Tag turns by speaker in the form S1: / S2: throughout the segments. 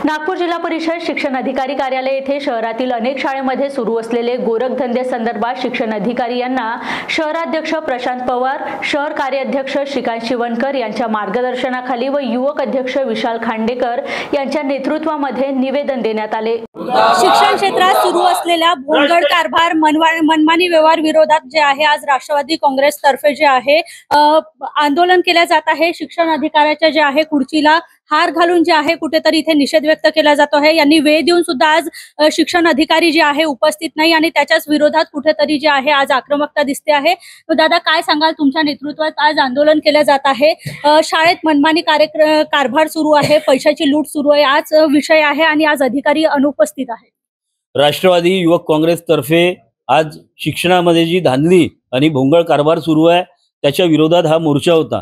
S1: नागपूर जिल्हा परिषद शिक्षण अधिकारी कार्यालय येथे शहरातील अनेक शाळेमध्ये सुरू असलेले गोरखधंदे संदर्भात शिक्षण अधिकारी यांना शहराध्यक्ष प्रशांत पवार, शहर कार्याध्यक्ष श्रीकांत शिवणकर यांच्या मार्गदर्शनाखाली व युवक अध्यक्ष विशाल खांडेकर यांच्या नेतृत्वामध्ये निवेदन देण्यात आले।
S2: शिक्षण क्षेत्रात सुरू असलेल्या भोंगळ कारभार, मनमानी व्यवहार विरोधात जे आहे आज राष्ट्रवादी काँग्रेस तर्फे जे आहे आंदोलन केले जात आहे। शिक्षण अधिकाऱ्याच्या जे आहे खुर्चीला हार घालून जे आहे कुठेतरी इथे निषेध व्यक्त केला जातो आहे। यांनी वेळ देऊन सुद्धा आज शिक्षण अधिकारी जे आहे उपस्थित नाही आणि त्याच्याच विरोधात कुठेतरी जे आहे आज आक्रमकता दिसते आहे। दादा, काय सांगाल, तुमच्या नेतृत्वात आज आंदोलन केले जात आहे, शाळेत मनमानी कारभार सुरू आहे, पैशाची लूट सुरू आहे, आज विषय आहे आणि आज अधिकारी अनुपस्थित आहे।
S3: राष्ट्रवादी युवक काँग्रेस तर्फे आज शिक्षणामध्ये जी धांदली आणि भोंगळ कारभार सुरू आहे त्याच्या विरोधात हा मोर्चा होता।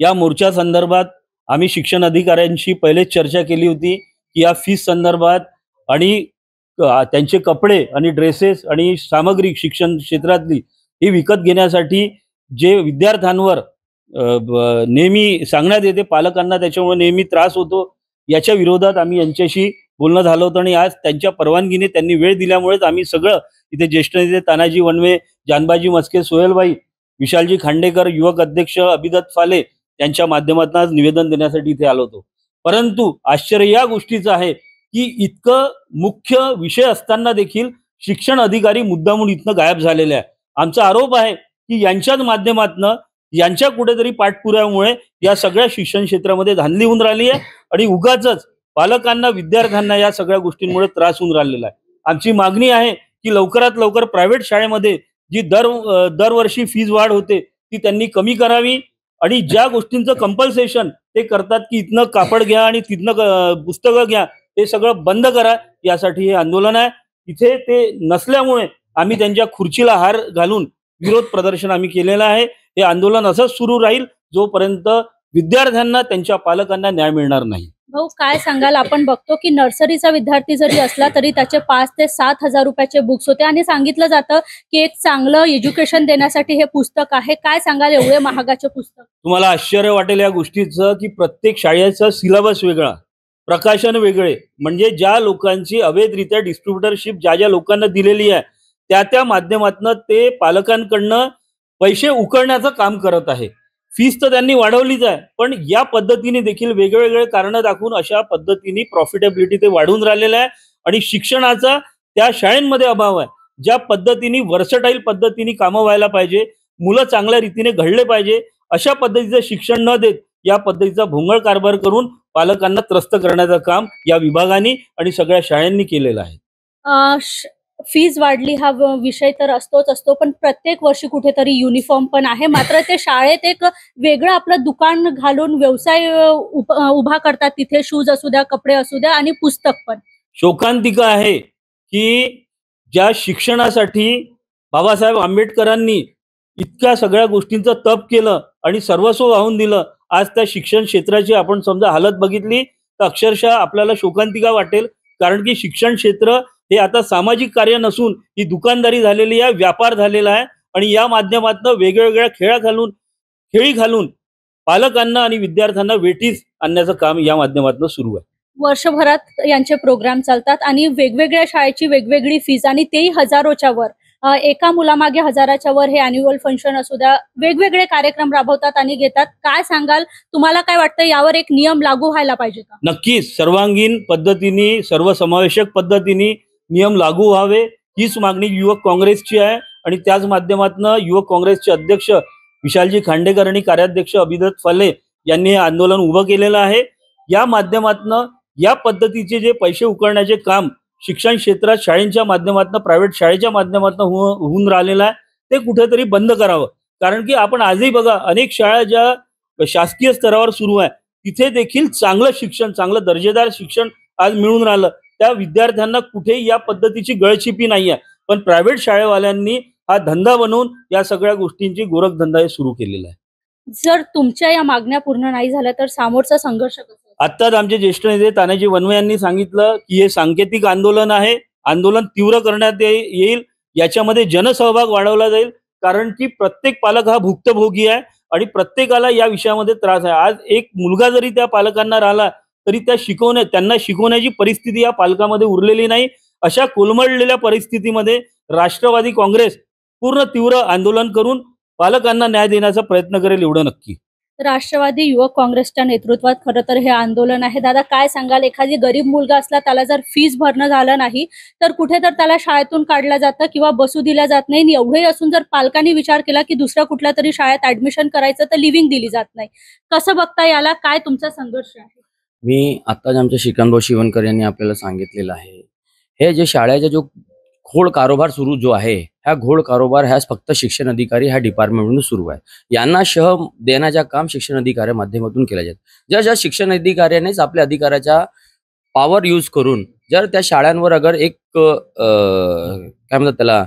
S3: या मोर्चा संदर्भात आम्ही शिक्षण अधिकाऱ्यांशी पहिलेच चर्चा केली होती की या फीस संदर्भात आणि त्यांचे कपडे आणि ड्रेसेस आणि सामग्री शिक्षण क्षेत्रातली ही विकत घेण्यासाठी जे विद्यार्थ्यांवर नेहमी सांगण्यात येते, पालकांना त्याच्यामुळे नेहमी त्रास होतो, याच्या विरोधात आम्ही यांच्याशी बोलणं झालं होतं आणि आज त्यांच्या परवानगीने त्यांनी वेळ दिल्यामुळेच आम्ही सगळं इथे ज्येष्ठ नेते तानाजी वनवे, जानबाजी मस्के, सोहेलबाई, विशालजी खांडेकर, युवक अध्यक्ष अभिदत्त फाले यांच्या माध्यमातून आज निवेदन देण्यासाठी इथे आलो होतो। परंतु आश्चर्य या गोष्टीचं आहे की इतकं मुख्य विषय असताना देखील शिक्षण अधिकारी मुद्दामून इथनं गायब झालेले आहे। आमचा आरोप आहे की यांच्याच माध्यमातून यांच्या कुठेतरी पाठपुराव्यामुळे या सगळ्या शिक्षण क्षेत्रामध्ये धांदली होऊन राहिली आहे आणि उगाचच पालकांना, विद्यार्थ्यांना या सगळ्या गोष्टींमुळे त्रास होऊन राहिलेला आहे। आमची मागणी आहे की लवकरात लवकर प्रायव्हेट शाळेमध्ये जी दरवर्षी फीज वाढ होते ती त्यांनी कमी करावी आणि ज्या गोष्टींचं कंपल्सेशन ते करतात की इथनं कापड घ्या आणि तिथनं पुस्तकं घ्या, ते सगळं बंद करा, यासाठी हे आंदोलन आहे। इथे ते नसल्यामुळे आम्ही त्यांच्या खुर्चीला हार घालून विरोध प्रदर्शन आम्ही केलेलं आहे। हे आंदोलन असंच सुरू राहील जोपर्यंत विद्यार्थ्यांना, त्यांच्या पालकांना न्याय मिळणार नाही।
S2: भाऊ, काय सांगाल, आपण बघतो की नर्सरीचा विद्यार्थी जरी असला तरी त्याचे 5 ते 7 हजार रुपयाचे बुक्स होते आणि सांगितलं जातं की एक चांगलं एज्युकेशन देण्यासाठी हे पुस्तक आहे। काय सांगाल, एवढे महागाचे पुस्तक?
S3: तुम्हाला आश्चर्य वाटेल या गोष्टीचं की प्रत्येक शाळेचा सिलेबस वेगळा, प्रकाशन वेगळे, म्हणजे ज्या लोकांची अवैधरित्या डिस्ट्रीब्युटरशिप ज्या लोकांना दिलेली आहे त्या माध्यमातून ते पालकांकडनं पैसे उकळण्याचं काम करत आहे। फीस तर त्यांनी वाढवलीच आहे, पण या पद्धतीने देखील वेगवेगळे कारण दाखवून अशा पद्धतीने प्रॉफिटेबिलिटी ते वाढवून राहिलेलं आहे आणि शिक्षणाचा त्या शाळांमध्ये अभाव आहे। ज्या पद्धतीने वर्सटाईल पद्धतीने कामं व्हायला पाहिजे, मुलं चांगल्या रीतीने घडले पाहिजे, अशा पद्धतीचं शिक्षण न देत या पद्धतीचा भोंगळ कारभार करून पालकांना त्रस्त करण्याचं काम या विभागाने आणि सगळ्या शाळांनी केलेलं आहे।
S2: फीज वाढली हा विषय तर असतो, पण प्रत्येक वर्षी कुठेतरी युनिफॉर्म पण आहे, मात्र ते शाळेत एक वेगळं आपलं दुकान घालून व्यवसाय उभा करतात, तिथे शूज असू द्या, कपडे असू द्या आणि पुस्तक पण।
S3: शोकांतिका आहे की ज्या शिक्षणासाठी बाबासाहेब आंबेडकरांनी इतक्या सगळ्या गोष्टींचं तप केलं आणि सर्वस्व वाहून दिलं, आज त्या शिक्षण क्षेत्राची आपण समजा हालत बघितली तर अक्षरशः आपल्याला शोकांतिका वाटेल। कारण की शिक्षण क्षेत्र हे आता सामाजिक कार्य नसून ही दुकानदारी झालेली आहे, व्यापार झालेला आहे आणि या माध्यमातून वेगवेगळ्या खेळी घालून पालकांना आणि विद्यार्थ्यांना वेठीस आणण्याचं काम या माध्यमातून सुरू आहे।
S2: वर्षभरात यांचे प्रोग्राम चालतात आणि वेगवेगळ्या शाळेची वेगवेगळी फीज आणि तेही हजारोच्या वर, एका मुलामागे हजाराच्या वर हे अॅन्युअल फंक्शन असू द्या, वेगवेगळे कार्यक्रम राबवतात आणि घेतात। काय सांगाल, तुम्हाला काय वाटतं, यावर एक नियम लागू व्हायला पाहिजे का?
S3: नक्कीच सर्वांगीण पद्धतीने, सर्वसमावेशक पद्धतीने नियम लागू व्हावे हीच मागणी युवक काँग्रेसची आहे आणि त्याच माध्यमातून युवक काँग्रेसचे अध्यक्ष विशालजी खांडेकर आणि कार्याध्यक्ष अभिदत्त फाले यांनी हे आंदोलन उभं केलेलं आहे। या माध्यमातून या पद्धतीचे जे पैसे उकळण्याचे काम शिक्षण क्षेत्रात शाळेच्या माध्यमातून, प्रायव्हेट शाळेच्या माध्यमातून होऊन राहिलेलं आहे, ते कुठेतरी बंद करावं। कारण की आपण आजही बघा, अनेक शाळा ज्या शासकीय स्तरावर सुरू आहे तिथे देखील चांगलं शिक्षण, चांगलं दर्जेदार शिक्षण आज मिळून राहिलं, त्या विद्यार्थ्यांना कुठेही या पद्धतीची गळचिपी नाही आहे। पण प्रायव्हेट शाळेवाल्यांनी हा धंदा बनवून या सगळ्या गोष्टींची गोरखधंदा हे सुरू केलेला आहे।
S2: जर तुमच्या या मागण्या पूर्ण नाही झाल्या तर सामोरचा संघर्ष कसा?
S3: आत्ताच आमचे ज्येष्ठ नेते तानाजी वनवे यांनी सांगितलं की हे सांकेतिक आंदोलन आहे, आंदोलन तीव्र करण्यात येईल, याच्यामध्ये जनसहभाग वाढवला जाईल, कारण की प्रत्येक पालक हा भुक्तभोगी आहे आणि प्रत्येकाला या विषयामध्ये त्रास आहे। आज एक मुलगा जरी त्या पालकांना राहिला तरी त्यांना शिकवण्याची परिस्थिती या पालकामध्ये उरलेली नाही. अशा कोलमडलेल्या परिस्थितीमध्ये राष्ट्रवादी काँग्रेस पूर्ण तीव्र आंदोलन करून पालकांना न्याय देण्याचा प्रयत्न करेल, एवढं नक्की.
S2: राष्ट्रवादी युवक काँग्रेसच्या नेतृत्वात खरं तर हे आंदोलन आहे. दादा, काय सांगाल, एखादी गरीब मुलगा असला, त्याला जर फीस भरणं झालं नाही तर कुठे तर त्याला शाळेतून काढलं जातं किंवा बसू दिल्या जात नाही. आणि एवढे असून जर पालकांनी विचार केला की दुसऱ्या कुठल्या तरी शाळेत ऍडमिशन करायचं तर लिव्हिंग दिली जात नाही. कसं बघता, याला काय तुमचा संघर्ष आहे?
S4: मी आत्ताच आमच्या श्रीकांत शिवणकर यांनी आपल्याला सांगितलेलं आहे, हे जे शाळेचा जो घोळ कारभार सुरू जो आहे, ह्या घोळ कारभार ह्या फक्त शिक्षण अधिकारी ह्या डिपार्टमेंटमधून सुरू आहे. यांना शह देण्याचं काम शिक्षण अधिकारी माध्यमातून केलं जातं. ज्या शिक्षण अधिकाऱ्यानेच आपल्या अधिकाराचा पॉवर यूज करून जर त्या शाळांवर अगर एक काय म्हणतात त्याला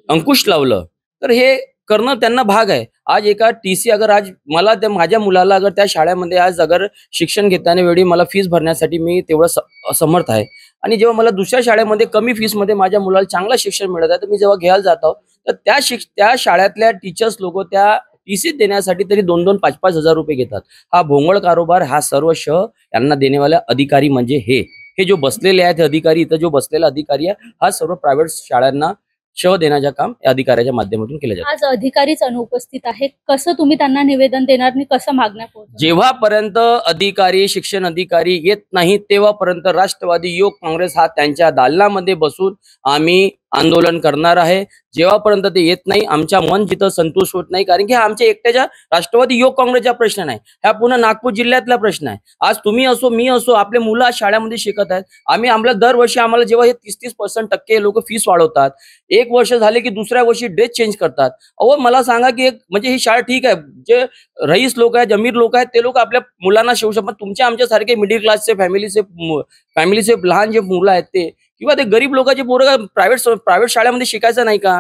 S4: अंकुश लावलं तर हे करणं त्यांना भाग आहे. आज एका टीसी अगर आज मला माझ्या मुलाला अगर त्या शाळेमध्ये आज अगर शिक्षण घेताना वेळी मला फीस भरण्यासाठी मी तेवढं असमर्थ आहे, आणि जेव्हा मला दुसऱ्या शाळेमध्ये कमी फीसमध्ये माझ्या मुलाला चांगलं शिक्षण मिळत आहे, तर मी जेव्हा घ्यायला जातो तर त्या शाळेतल्या टीचर्स लोक त्या टीसी देण्यासाठी तरी 2-2, 5-5 हजार रुपये घेतात. हा भोंगळ कारोबार, हा सर्व शह यांना देण्यावाला अधिकारी म्हणजे हे जो बसलेले आहेत, हे अधिकारी, इथं जो बसलेला अधिकारी आहे, हा सर्व प्रायव्हेट शाळांना शह देण्याचं काम या अधिकाऱ्याच्या माध्यमातून केलं जातं.
S2: आज अधिकारीच अनुपस्थित आहे, कसं तुम्ही त्यांना निवेदन देणार आणि कसं मागण्या पोहोचवणार?
S4: जेव्हापर्यंत अधिकारी, शिक्षण अधिकारी येत नाही तेव्हापर्यंत राष्ट्रवादी युवक काँग्रेस हा त्यांच्या दालनामध्ये बसून आम्ही आंदोलन करणार आहे. जेव्हापर्यंत ते येत नाही, आमच्या मन जिथं संतोष होत नाही, कारण की हा आमच्या एकट्याच्या राष्ट्रवादी युवक काँग्रेसचा प्रश्न नाही, हा पूर्ण नागपूर जिल्ह्यातला प्रश्न आहे. आज तुम्ही असो, मी असो, आपले मुलं आज शाळेमध्ये शिकत आहेत. आम्हाला दरवर्षी आम्हाला जेव्हा हे 30-30% लोक फीस वाढवतात, 1 वर्ष झाले की दुसऱ्या वर्षी ड्रेस चेंज करतात. अहो मला सांगा की म्हणजे ही शाळा ठीक आहे, जे रईस लोक आहेत, अमीर लोक आहेत, ते लोक आपल्या मुलांना शिवू शकतात. तुमच्या आमच्यासारखे मिडिल क्लासचे फॅमिलीचे लहान जे मुलं आहेत ते, किंवा ते गरीब लोकांचे पोरं प्रायव्हेट शाळेमध्ये शिकायचं नाही का?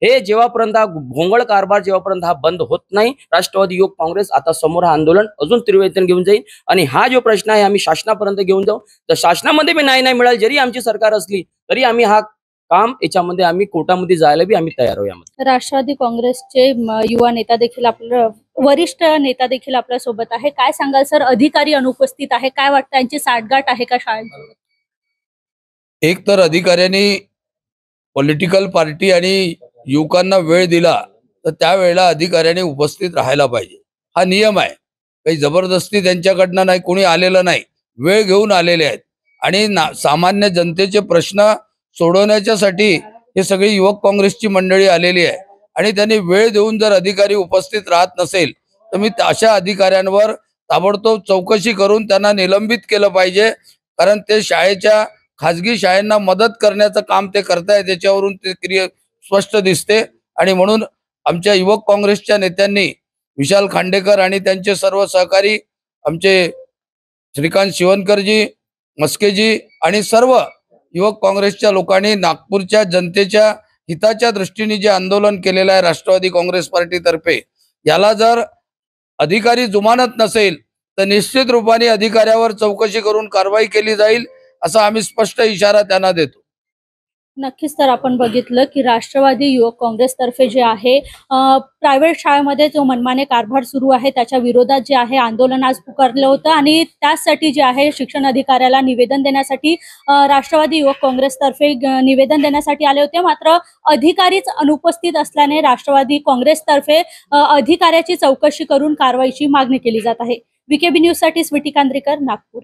S4: हे जेव्हापर्यंत हा भोंगळ कारभार जेव्हापर्यंत हा बंद होत नाही, राष्ट्रवादी युवक काँग्रेस आता समोर हा आंदोलन अजून तीव्रतेने घेऊन जाईल. आणि हा जो प्रश्न आहे आम्ही शासनापर्यंत घेऊन जाऊ. तर शासनामध्ये बी नाही मिळाल, जरी आमची सरकार असली तरी आम्ही हा काम याच्यामध्ये आम्ही कोर्टामध्ये जायला बी आम्ही तयार आहोत.
S2: राष्ट्रवादी काँग्रेसचे युवा नेता देखील आपलं वरिष्ठ नेता देखील आपल्या सोबत आहे. काय सांगाल सर, अधिकारी अनुपस्थित आहे, काय वाटतं, यांची साठगाठ आहे का शाळेत?
S5: एक तर अधिकाऱ्यांनी पॉलिटिकल पार्टी आणि युवकांना वेळ दिला तर त्यावेळेला अधिकाऱ्यांनी उपस्थित राहायला पाहिजे. हा नियम आहे, काही जबरदस्ती त्यांच्याकडनं नाही, कोणी आलेलं नाही, वेळ घेऊन आलेले आहेत. आणि सामान्य जनतेचे प्रश्न सोडवण्याच्यासाठी हे सगळी युवक काँग्रेसची मंडळी आलेली आहे. आणि त्यांनी वेळ देऊन जर अधिकारी उपस्थित राहत नसेल तर मी अशा अधिकाऱ्यांवर ताबडतोब चौकशी करून त्यांना निलंबित केलं पाहिजे. कारण ते खाजगी शाळांना मदत करण्याचं काम ते करतायत, त्याच्यावरून ते स्पष्ट दिसते. आणि म्हणून आमच्या युवक काँग्रेसच्या नेत्यांनी विशाल खांडेकर आणि त्यांचे सर्व सहकारी, आमचे श्रीकांत शिवणकरजी, मस्केजी आणि सर्व युवक काँग्रेसच्या लोकांनी नागपूरच्या जनतेच्या हिताच्या दृष्टीने जे आंदोलन केलेलं आहे राष्ट्रवादी काँग्रेस पार्टीतर्फे, याला जर अधिकारी जुमानत नसेल तर निश्चित रूपाने अधिकाऱ्यावर चौकशी करून कारवाई केली जाईल, असा आम्ही स्पष्ट इशारा त्यांना देतो.
S2: नक्कीच. तर आपण बघितलं की राष्ट्रवादी युवक काँग्रेसतर्फे जे आहे प्रायव्हेट शाळेमध्ये जो मनमाने कारभार सुरू आहे त्याच्या विरोधात जे आहे आंदोलन आज पुकारलं होतं. आणि त्यासाठी जे आहे शिक्षण अधिकाऱ्याला निवेदन देण्यासाठी राष्ट्रवादी युवक काँग्रेसतर्फे निवेदन देण्यासाठी आले होते. मात्र अधिकारीच अनुपस्थित असल्याने राष्ट्रवादी काँग्रेसतर्फे अधिकाऱ्याची चौकशी करून कारवाईची मागणी केली जात आहे. VKB न्यूज साठी स्वीटी कांद्रेकर, नागपूर.